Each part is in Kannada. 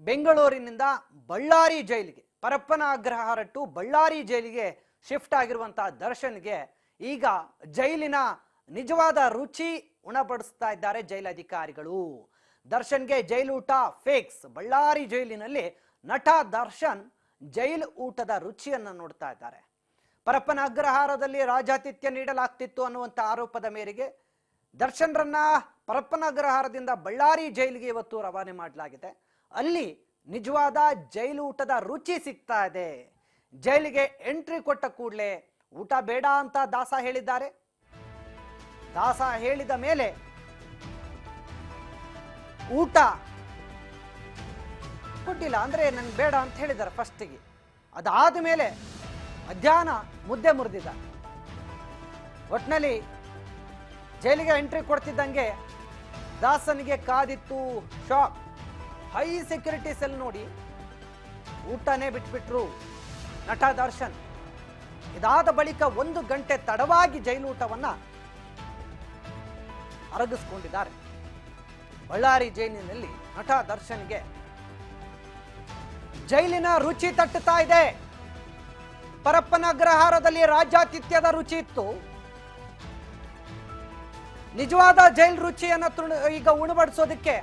ಬೆಂಗಳೂರಿನಿಂದ ಬಳ್ಳಾರಿ ಜೈಲಿಗೆ ಪರಪ್ಪನ ಅಗ್ರಹಾರ ಟು ಬಳ್ಳಾರಿ ಜೈಲಿಗೆ ಶಿಫ್ಟ್ ಆಗಿರುವಂತಹ ದರ್ಶನ್ಗೆ ಈಗ ಜೈಲಿನ ನಿಜವಾದ ರುಚಿ ಉಣಬಡಿಸ್ತಾ ಇದ್ದಾರೆ ಜೈಲು ಅಧಿಕಾರಿಗಳು. ದರ್ಶನ್ಗೆ ಜೈಲೂಟ ಫೇಕ್ಸ್. ಬಳ್ಳಾರಿ ಜೈಲಿನಲ್ಲಿ ನಟ ದರ್ಶನ್ ಜೈಲು ಊಟದ ರುಚಿಯನ್ನು ನೋಡ್ತಾ ಇದ್ದಾರೆ. ಪರಪ್ಪನ ಅಗ್ರಹಾರದಲ್ಲಿ ರಾಜಾತಿಥ್ಯ ನೀಡಲಾಗ್ತಿತ್ತು ಅನ್ನುವಂಥ ಆರೋಪದ ಮೇರೆಗೆ ದರ್ಶನ್ರನ್ನ ಪರಪ್ಪನ ಅಗ್ರಹಾರದಿಂದ ಬಳ್ಳಾರಿ ಜೈಲಿಗೆ ಇವತ್ತು ರವಾನೆ ಮಾಡಲಾಗಿದೆ. ಅಲ್ಲಿ ನಿಜವಾದ ಜೈಲು ಊಟದ ರುಚಿ ಸಿಗ್ತಾ ಇದೆ. ಜೈಲಿಗೆ ಎಂಟ್ರಿ ಕೊಟ್ಟ ಕೂಡಲೇ ಊಟ ಬೇಡ ಅಂತ ದಾಸ ಹೇಳಿದ್ದಾರೆ. ದಾಸ ಹೇಳಿದ ಮೇಲೆ ಊಟ ಕೊಟ್ಟಿಲ್ಲ, ಅಂದ್ರೆ ನನ್ಗೆ ಬೇಡ ಅಂತ ಹೇಳಿದ್ದಾರೆ ಫಸ್ಟಿಗೆ. ಅದಾದ ಮೇಲೆ ಮಧ್ಯಾಹ್ನ ಮುದ್ದೆ ಮುರಿದಿದ್ದಾರೆ. ಒಟ್ಟಿನಲ್ಲಿ ಜೈಲಿಗೆ ಎಂಟ್ರಿ ಕೊಡ್ತಿದ್ದಂಗೆ ದಾಸನಿಗೆ ಕಾದಿತ್ತು ಶಾಕ್. ಹೈ ಸೆಕ್ಯೂರಿಟಿ ಸೆಲ್ ನೋಡಿ ಊಟನೇ ಬಿಟ್ಬಿಟ್ರು ನಟ ದರ್ಶನ್. ಇದಾದ ಬಳಿಕ 1 ಗಂಟೆ ತಡವಾಗಿ ಜೈಲು ಊಟವನ್ನ ಅರಗಿಸ್ಕೊಂಡಿದ್ದಾರೆ. ಬಳ್ಳಾರಿ ಜೈಲಿನಲ್ಲಿ ನಟ ದರ್ಶನ್ಗೆ ಜೈಲಿನ ರುಚಿ ತಟ್ಟುತ್ತಾ ಇದೆ. ಪರಪ್ಪನ ಅಗ್ರಹಾರದಲ್ಲಿ ರಾಜ್ಯಾತಿಥ್ಯದ ರುಚಿ ಇತ್ತು. ನಿಜವಾದ ಜೈಲ್ ರುಚಿಯನ್ನು ಈಗ ಉಣಬಡಿಸೋದಕ್ಕೆ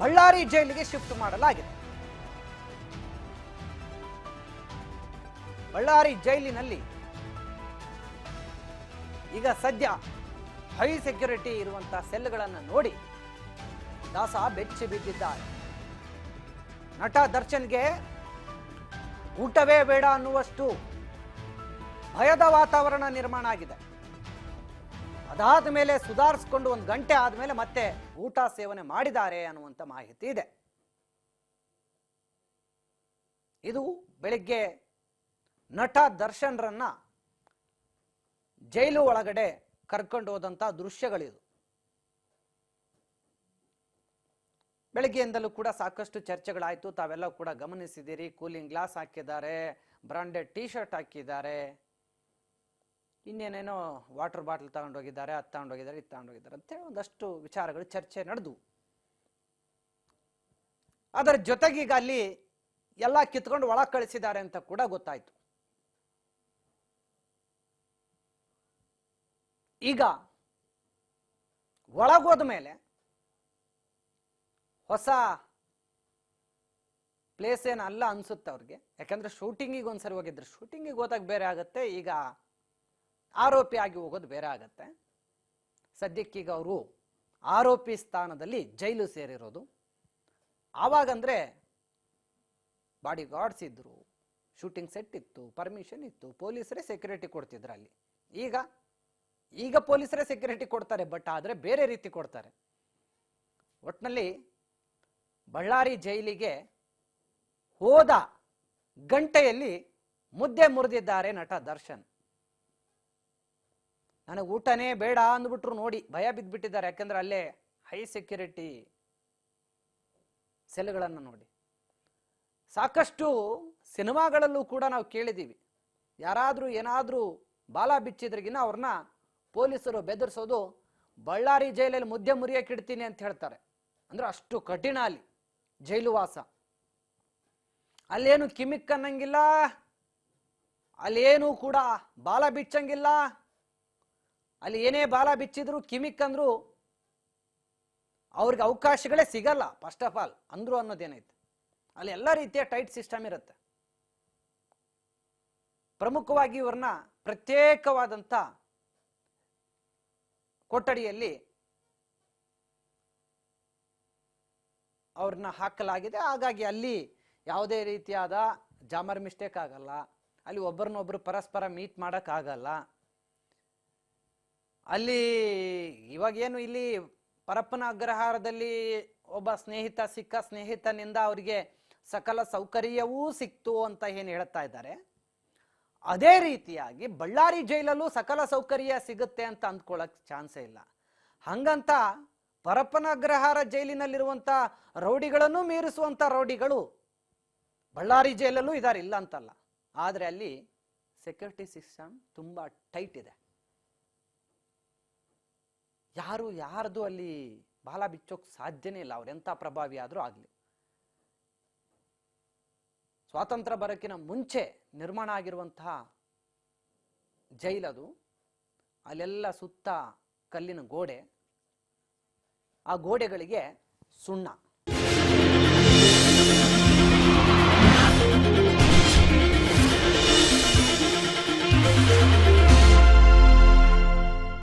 ಬಳ್ಳಾರಿ ಜೈಲಿಗೆ ಶಿಫ್ಟ್ ಮಾಡಲಾಗಿದೆ. ಬಳ್ಳಾರಿ ಜೈಲಿನಲ್ಲಿ ಈಗ ಸದ್ಯ ಹೈ ಸೆಕ್ಯೂರಿಟಿ ಇರುವಂತಹ ಸೆಲ್ಗಳನ್ನು ನೋಡಿ ದಾಸ ಬೆಚ್ಚಿ ಬಿದ್ದಿದ್ದಾರೆ. ನಟ ದರ್ಶನ್ಗೆ ಊಟವೇ ಬೇಡ ಅನ್ನುವಷ್ಟು ಭಯದ ವಾತಾವರಣ ನಿರ್ಮಾಣ ಆಗಿದೆ. ಅದಾದ ಮೇಲೆ ಸುಧಾರಿಸಿಕೊಂಡು 1 ಗಂಟೆ ಆದ್ಮೇಲೆ ಮತ್ತೆ ಊಟ ಸೇವನೆ ಮಾಡಿದ್ದಾರೆ ಅನ್ನುವಂಥ ಮಾಹಿತಿ ಇದೆ. ಇದು ಬೆಳಿಗ್ಗೆ ನಟ ದರ್ಶನ್ರನ್ನ ಜೈಲು ಒಳಗಡೆ ಕರ್ಕೊಂಡು ಹೋದಂತ ದೃಶ್ಯಗಳಿದು. ಬೆಳಗ್ಗೆಯಿಂದಲೂ ಕೂಡ ಸಾಕಷ್ಟು ಚರ್ಚೆಗಳಾಯ್ತು, ತಾವೆಲ್ಲ ಕೂಡ ಗಮನಿಸಿದ್ದೀರಿ. ಕೂಲಿಂಗ್ ಗ್ಲಾಸ್ ಹಾಕಿದ್ದಾರೆ, ಬ್ರಾಂಡೆಡ್ ಟಿ ಶರ್ಟ್ ಹಾಕಿದ್ದಾರೆ, ಇನ್ನೇನೇನೋ ವಾಟರ್ ಬಾಟಲ್ ತಗೊಂಡೋಗಿದ್ದಾರೆ, ಅದು ತಗೊಂಡೋಗಿದ್ದಾರೆ, ಇದು ತಗೊಂಡೋಗಿದ್ದಾರೆ ಅಂತ ಒಂದಷ್ಟು ವಿಚಾರಗಳು ಚರ್ಚೆ ನಡೆದು, ಅದರ ಜೊತೆಗೀಗ ಅಲ್ಲಿ ಎಲ್ಲ ಕಿತ್ಕೊಂಡು ಒಳಗೆ ಕಳಿಸಿದ್ದಾರೆ ಅಂತ ಕೂಡ ಗೊತ್ತಾಯ್ತು. ಈಗ ಒಳಗೋದ ಮೇಲೆ ಹೊಸ ಪ್ಲೇಸ್ ಏನಲ್ಲ ಅನ್ಸುತ್ತೆ ಅವ್ರಿಗೆ. ಯಾಕಂದ್ರೆ ಶೂಟಿಂಗಿಗೆ ಒಂದ್ಸರಿ ಹೋಗಿದ್ರು, ಶೂಟಿಂಗಿಗೆ ಹೋದಾಗ ಬೇರೆ ಆಗತ್ತೆ, ಈಗ ಆರೋಪಿ ಆಗಿ ಹೋಗೋದು ಬೇರೆ ಆಗತ್ತೆ. ಸದ್ಯಕ್ಕೀಗ ಅವರು ಆರೋಪಿ ಸ್ಥಾನದಲ್ಲಿ ಜೈಲು ಸೇರಿರೋದು. ಆವಾಗಂದ್ರೆ ಬಾಡಿ ಗಾರ್ಡ್ಸ್ ಇದ್ರು, ಶೂಟಿಂಗ್ ಸೆಟ್ ಇತ್ತು, ಪರ್ಮಿಷನ್ ಇತ್ತು, ಪೊಲೀಸರೇ ಸೆಕ್ಯೂರಿಟಿ ಕೊಡ್ತಿದ್ರು ಅಲ್ಲಿ. ಈಗ ಪೊಲೀಸರೇ ಸೆಕ್ಯೂರಿಟಿ ಕೊಡ್ತಾರೆ, ಬಟ್ ಆದ್ರೆ ಬೇರೆ ರೀತಿ ಕೊಡ್ತಾರೆ. ಒಟ್ನಲ್ಲಿ ಬಳ್ಳಾರಿ ಜೈಲಿಗೆ ಹೋದ ಗಂಟೆಯಲ್ಲಿ ಮುದ್ದೆ ಮುರಿದಿದ್ದಾರೆ ನಟ ದರ್ಶನ್. ನನಗೆ ಊಟನೇ ಬೇಡ ಅಂದ್ಬಿಟ್ರು ನೋಡಿ ಭಯ ಬಿದ್ದ್ಬಿಟ್ಟಿದ್ದಾರೆ. ಯಾಕಂದ್ರೆ ಅಲ್ಲೇ ಹೈ ಸೆಕ್ಯೂರಿಟಿ ಸೆಲ್ಗಳನ್ನು ನೋಡಿ. ಸಾಕಷ್ಟು ಸಿನಿಮಾಗಳಲ್ಲೂ ಕೂಡ ನಾವು ಕೇಳಿದ್ದೀವಿ, ಯಾರಾದ್ರೂ ಏನಾದ್ರೂ ಬಾಲ ಬಿಚ್ಚಿದ್ರಿಗಿನ ಅವ್ರನ್ನ ಪೊಲೀಸರು ಬೆದರಿಸೋದು ಬಳ್ಳಾರಿ ಜೈಲಲ್ಲಿ ಮುದ್ದೆ ಮುರಿಯಕ್ಕೆ ಇಡ್ತೀನಿ ಅಂತ ಹೇಳ್ತಾರೆ. ಅಂದ್ರೆ ಅಷ್ಟು ಕಠಿಣ ಅಲ್ಲಿ ಜೈಲು ವಾಸ. ಅಲ್ಲೇನು ಕಿಮಿಕ್ ಅನ್ನಂಗಿಲ್ಲ, ಅಲ್ಲೇನು ಕೂಡ ಬಾಲ ಬಿಚ್ಚಂಗಿಲ್ಲ. ಅಲ್ಲಿ ಏನೇ ಬಾಲ ಬಿಚ್ಚಿದ್ರು ಕಿಮಿಕ್ ಅಂದ್ರು ಅವ್ರಿಗೆ ಅವಕಾಶಗಳೇ ಸಿಗಲ್ಲ. ಫಸ್ಟ್ ಆಫ್ ಆಲ್ ಅಂದ್ರು ಅನ್ನೋದೇನೈತೆ, ಅಲ್ಲಿ ಎಲ್ಲ ರೀತಿಯ ಟೈಟ್ ಸಿಸ್ಟಮ್ ಇರುತ್ತೆ. ಪ್ರಮುಖವಾಗಿ ಇವ್ರನ್ನ ಪ್ರತ್ಯೇಕವಾದಂತ ಕೊಠಡಿಯಲ್ಲಿ ಅವ್ರನ್ನ ಹಾಕಲಾಗಿದೆ. ಹಾಗಾಗಿ ಅಲ್ಲಿ ಯಾವುದೇ ರೀತಿಯಾದ ಜಾಮರ್ ಮಿಸ್ಟೇಕ್ ಆಗಲ್ಲ, ಅಲ್ಲಿ ಒಬ್ಬರನ್ನೊಬ್ರು ಪರಸ್ಪರ ಮೀಟ್ ಮಾಡಕ್ ಆಗಲ್ಲ. ಅಲ್ಲಿ ಇವಾಗೇನು ಇಲ್ಲಿ ಪರಪ್ಪನ ಅಗ್ರಹಾರದಲ್ಲಿ ಒಬ್ಬ ಸಿಕ್ಕ ಸ್ನೇಹಿತನಿಂದ ಅವರಿಗೆ ಸಕಲ ಸೌಕರ್ಯವೂ ಸಿಕ್ತು ಅಂತ ಏನು ಹೇಳ್ತಾ ಇದ್ದಾರೆ, ಅದೇ ರೀತಿಯಾಗಿ ಬಳ್ಳಾರಿ ಜೈಲಲ್ಲೂ ಸಕಲ ಸೌಕರ್ಯ ಸಿಗುತ್ತೆ ಅಂತ ಅಂದ್ಕೊಳ್ಳಕ್ ಚಾನ್ಸೇ ಇಲ್ಲ. ಹಂಗಂತ ಪರಪ್ಪನ ಅಗ್ರಹಾರ ಜೈಲಿನಲ್ಲಿರುವಂತ ರೌಡಿಗಳನ್ನು ಮೀರಿಸುವಂತ ರೌಡಿಗಳು ಬಳ್ಳಾರಿ ಜೈಲಲ್ಲೂ ಇದಾರೆ, ಇಲ್ಲ ಅಂತಲ್ಲ. ಆದ್ರೆ ಅಲ್ಲಿ ಸೆಕ್ಯೂರಿಟಿ ಸಿಸ್ಟಮ್ ತುಂಬಾ ಟೈಟ್ ಇದೆ. ಯಾರ್ದು ಅಲ್ಲಿ ಬಾಲ ಬಿಚ್ಚೋಕ್ ಸಾಧ್ಯನೇ ಇಲ್ಲ, ಅವ್ರೆಂಥ ಪ್ರಭಾವಿ ಆದರೂ ಆಗಲಿ. ಸ್ವಾತಂತ್ರ್ಯ ಬರೋಕ್ಕಿಂತ ಮುಂಚೆ ನಿರ್ಮಾಣ ಆಗಿರುವಂತಹ ಜೈಲದು. ಅಲ್ಲೆಲ್ಲ ಸುತ್ತ ಕಲ್ಲಿನ ಗೋಡೆ, ಆ ಗೋಡೆಗಳಿಗೆ ಸುಣ್ಣ.